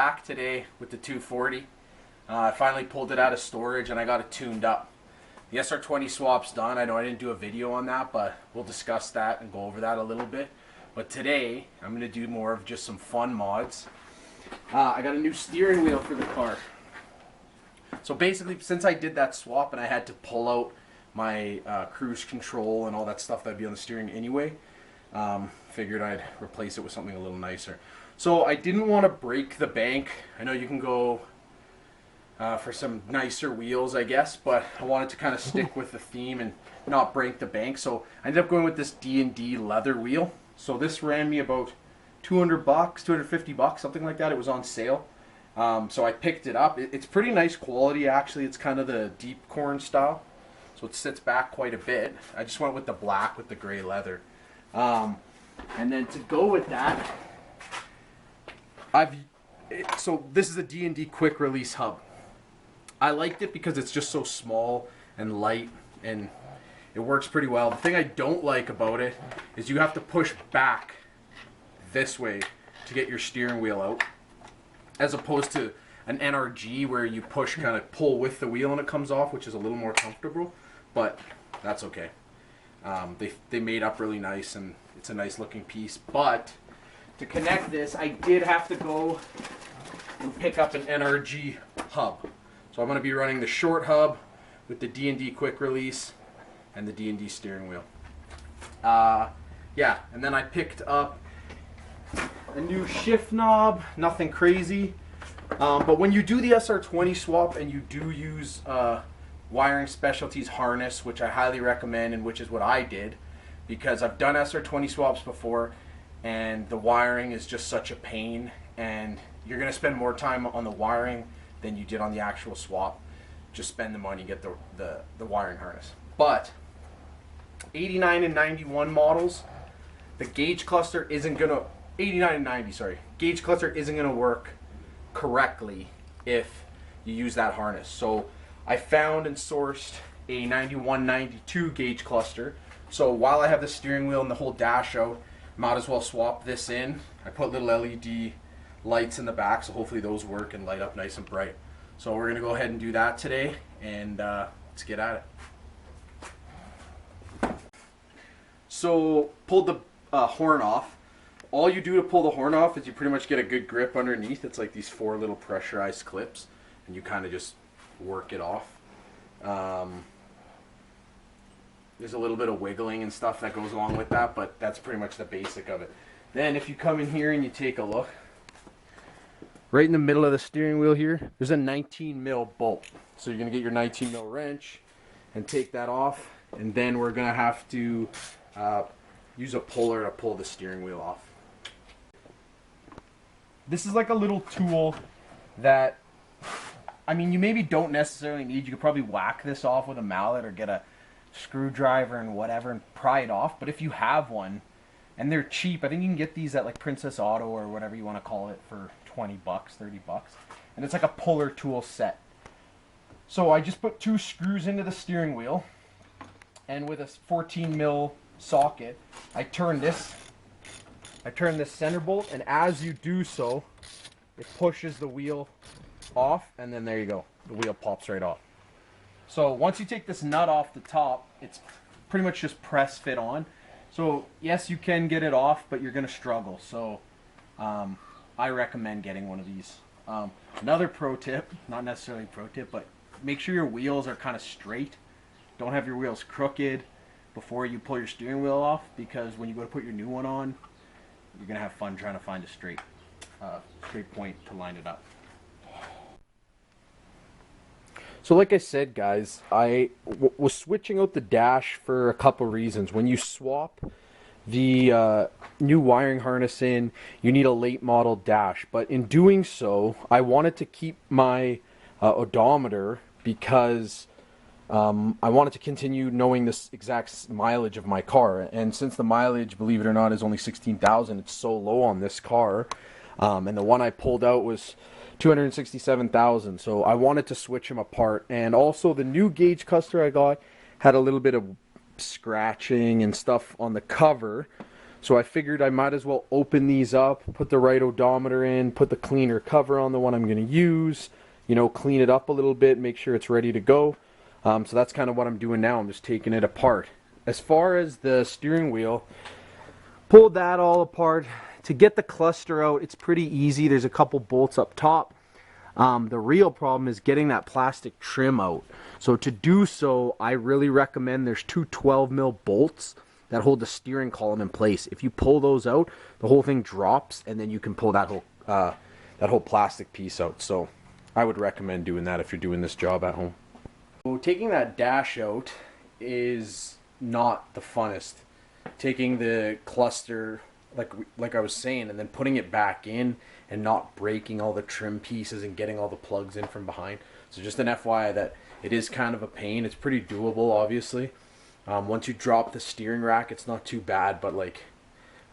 back today with the 240. I finally pulled it out of storage and I got it tuned up. The SR20 swap's done. I know I didn't do a video on that, but we'll discuss that and go over that a little bit. But today, I'm going to do more of just some fun mods. I got a new steering wheel for the car. So basically, since I did that swap and I had to pull out my cruise control and all that stuff that'd be on the steering anyway, figured I'd replace it with something a little nicer. So I didn't want to break the bank. I know you can go for some nicer wheels, I guess, but I wanted to kind of stick with the theme and not break the bank. So I ended up going with this D&D leather wheel. So this ran me about 200 bucks, 250 bucks, something like that. It was on sale. So I picked it up. It's pretty nice quality, actually. It's kind of the deep corn style. So it sits back quite a bit. I just went with the black with the gray leather. And then to go with that, so this is a D&D quick release hub. I liked it because it's just so small and light and it works pretty well. The thing I don't like about it is you have to push back this way to get your steering wheel out, as opposed to an NRG where you push, kind of pull with the wheel and it comes off, which is a little more comfortable, but that's okay. They made up really nice and it's a nice looking piece. But to connect this, I did have to go and pick up an NRG hub. So I'm going to be running the short hub with the D&D quick release and the D&D steering wheel. Yeah, and then I picked up a new shift knob, nothing crazy. But when you do the SR20 swap and you do use Wiring Specialties harness, which I highly recommend and which is what I did, because I've done SR20 swaps before and the wiring is just such a pain, and you're going to spend more time on the wiring than you did on the actual swap. Just spend the money, get the wiring harness. But 89 and 91 models, the gauge cluster isn't going to, 89 and 90, sorry, gauge cluster isn't going to work correctly if you use that harness. So I found and sourced a 91-92 gauge cluster. So while I have the steering wheel and the whole dash out, might as well swap this in. I put little LED lights in the back, so hopefully those work and light up nice and bright. So we're going to go ahead and do that today, and let's get at it. So pulled the horn off. All you do to pull the horn off is you pretty much get a good grip underneath. It's like these 4 little pressurized clips, and you kind of just work it off. There's a little bit of wiggling and stuff that goes along with that, but that's pretty much the basic of it. Then if you come in here and you take a look, right in the middle of the steering wheel here, there's a 19 mil bolt. So you're going to get your 19 mil wrench and take that off, and then we're going to have to use a puller to pull the steering wheel off. This is like a little tool that, I mean, you maybe don't necessarily need. You could probably whack this off with a mallet or get a screwdriver and whatever and pry it off. But if you have one, and they're cheap, I think you can get these at like Princess Auto or whatever you want to call it for 20 bucks, 30 bucks. And it's like a puller tool set. So I just put 2 screws into the steering wheel, and with a 14 mil socket, I turn this center bolt, and as you do so, it pushes the wheel off, and then there you go, the wheel pops right off. So once you take this nut off the top, it's pretty much just press fit on. So yes, you can get it off, but you're going to struggle. So I recommend getting one of these. Another pro tip, not necessarily pro tip, but make sure your wheels are kind of straight. Don't have your wheels crooked before you pull your steering wheel off, because when you go to put your new one on, you're going to have fun trying to find a straight point to line it up. So like I said, guys, I was switching out the dash for a couple reasons. When you swap the new wiring harness in, you need a late model dash. But in doing so, I wanted to keep my odometer because I wanted to continue knowing this exact mileage of my car. And since the mileage, believe it or not, is only 16,000, it's so low on this car. And the one I pulled out was 267,000, so I wanted to switch them apart. And also the new gauge cluster I got had a little bit of scratching and stuff on the cover, So I figured I might as well open these up, put the right odometer in, put the cleaner cover on the one I'm going to use, you know, clean it up a little bit, make sure it's ready to go. So that's kind of what I'm doing now. I'm just taking it apart. As far as the steering wheel, pulled that all apart. To get the cluster out, it's pretty easy. There's a couple bolts up top. The real problem is getting that plastic trim out. So to do so, I really recommend there's two 12mm bolts that hold the steering column in place. If you pull those out, the whole thing drops, and then you can pull that whole plastic piece out. So I would recommend doing that if you're doing this job at home. So taking that dash out is not the funnest. Taking the cluster, like I was saying, and then putting it back in and not breaking all the trim pieces and getting all the plugs in from behind. So just an FYI that it is kind of a pain. It's pretty doable, obviously. Once you drop the steering rack, it's not too bad, but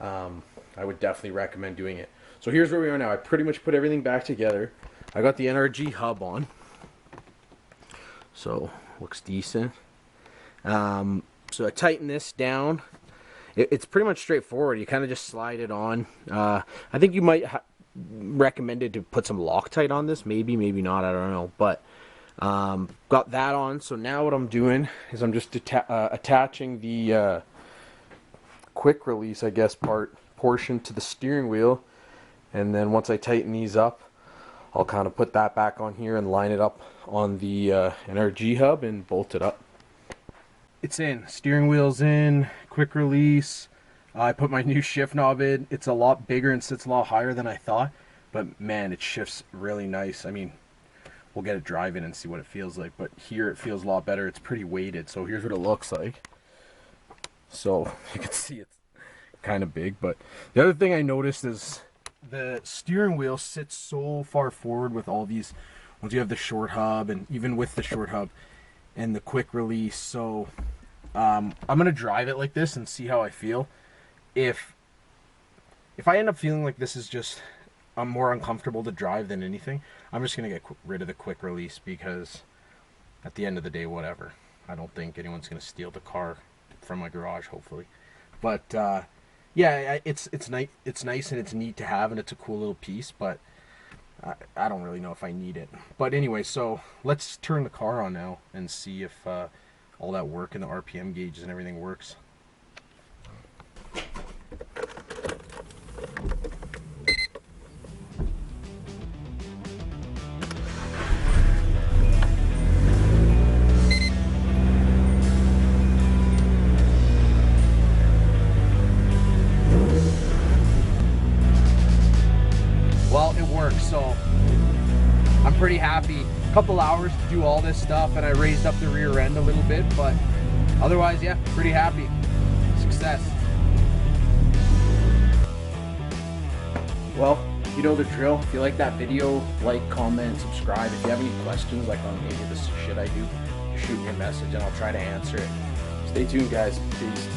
I would definitely recommend doing it. So here's where we are now. I pretty much put everything back together. I got the NRG hub on. So looks decent. So I tighten this down. It's pretty much straightforward. You kind of just slide it on. I think you might recommended to put some Loctite on this. Maybe not. I don't know. But got that on. So now what I'm doing is I'm just attaching the quick release, I guess, portion to the steering wheel. And then once I tighten these up, I'll kind of put that back on here and line it up on the NRG hub and bolt it up. It's in. Steering wheel's in. Quick release. I put my new shift knob in. It's a lot bigger and sits a lot higher than I thought. But man, it shifts really nice. I mean, we'll get it driving and see what it feels like. But here it feels a lot better. It's pretty weighted. So here's what it looks like. So you can see it's kind of big. But the other thing I noticed is the steering wheel sits so far forward with all these, once you have the short hub, and even with the short hub and the quick release. So I'm gonna drive it like this and see how I feel. If I end up feeling like this is just more uncomfortable to drive than anything, I'm just gonna get rid of the quick release, because at the end of the day, whatever. I don't think anyone's gonna steal the car from my garage, hopefully. But yeah, it's nice and it's neat to have, and it's a cool little piece, but I don't really know if I need it. But anyway, so let's turn the car on now and see if all that work and the RPM gauges and everything works. Well, it works, so I'm pretty happy. A couple hours to do all this stuff, and I raised up the rear end a little bit, but otherwise, yeah, pretty happy. Success. Well, you know the drill. If you like that video, like, comment, subscribe. If you have any questions, like on any of this shit I do, just shoot me a message and I'll try to answer it. Stay tuned, guys. Peace.